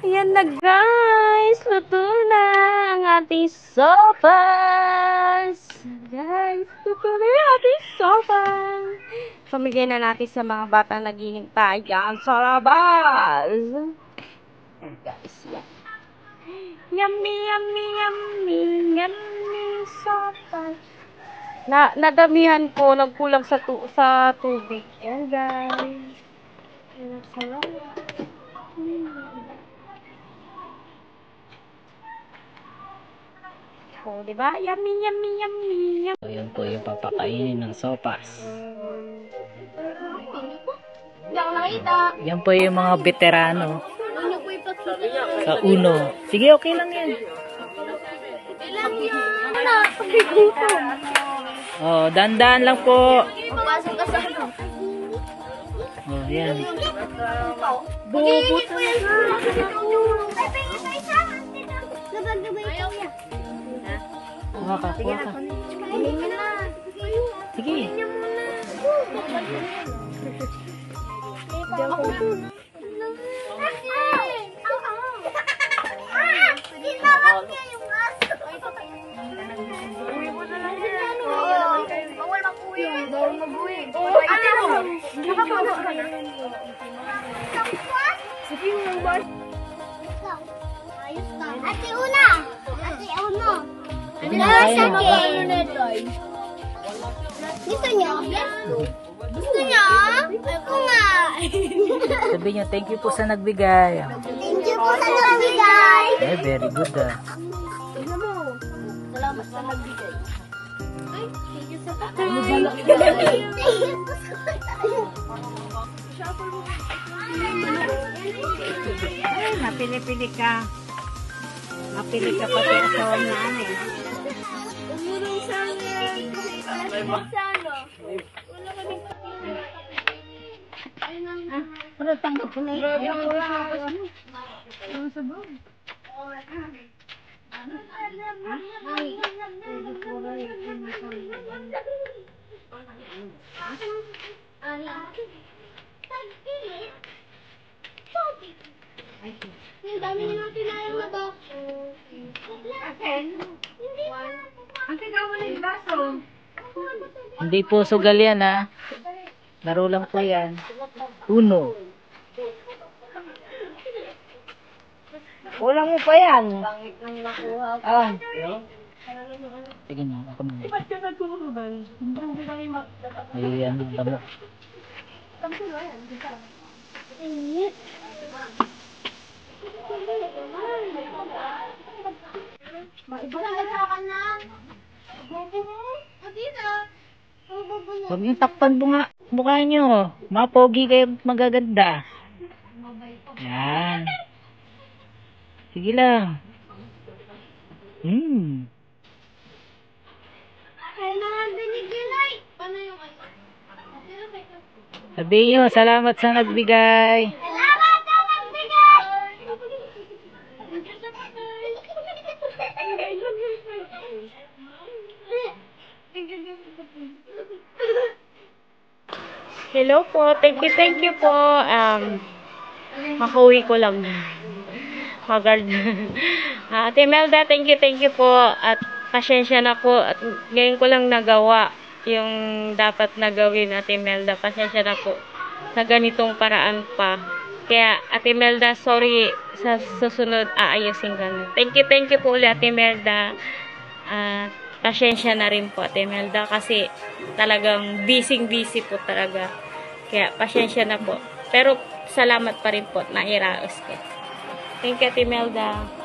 Ayan na guys, luto na ang ating sopas. Guys, luto na yung ating sopas. Pamigay na natin sa mga batang naghihintay dyan sa labas. Guys, yan. Yummy, yummy, yummy, yummy sopas. Nadamihan ko, nagkulang sa tubig. Ayan guys. Ayan, salamat. Oh, diba? Yummy, yummy, yummy, yummy. So, yun po yung papakainin ng sopas. Yan po yung mga veterano. Sa uno. Sige, okay lang yan. Oh, dandan lang po. Oh, yan. Bobo Kuha ka. Sige. Ate Una! Ate Uno! Gusto niyo? Gusto niyo? Ako nga! Sabi niyo, thank you po sa nagbigay. Thank you po sa nagbigay! Eh, very good ah. Salamat sa nagbigay. Ay, thank you sa Napili-pili ka. Napili ka pati asawa na ano eh. Umurong sa akin. Sana. Wala kami Pero tanggap ko na yun. Ang dami niyo natin tinayang na ba? Hindi po sugal yan ah. Laro lang po yan. Uno. Kulang mo pa yan. Ah. Sige na, ako na. Ba't ka nagkukuhan? Ayan, damo. Huwag yung takpan mukha nyo. Mapogi kayo magaganda. Yan. Sige lang. Kailangan binigilay. Paano yung Sabihin nyo, salamat sa nagbigay. Salamat sa nagbigay! Hello po. Thank you po. Makauwi ko lang. Magard. Ate Melda, thank you po. At pasensya na po. At ngayon ko lang nagawa yung dapat na gawin, Ate Melda. Pasensya na po sa ganitong paraan pa. Kaya, Ate Melda, sorry, sa susunod aayusin ganun. Thank you po ulit, Ate Melda. Pasensya na rin po, Ate Melda, kasi talagang busy po talaga. Kaya, pasensya na po. Pero, salamat pa rin po na iraos ko. Thank you, Ate Melda.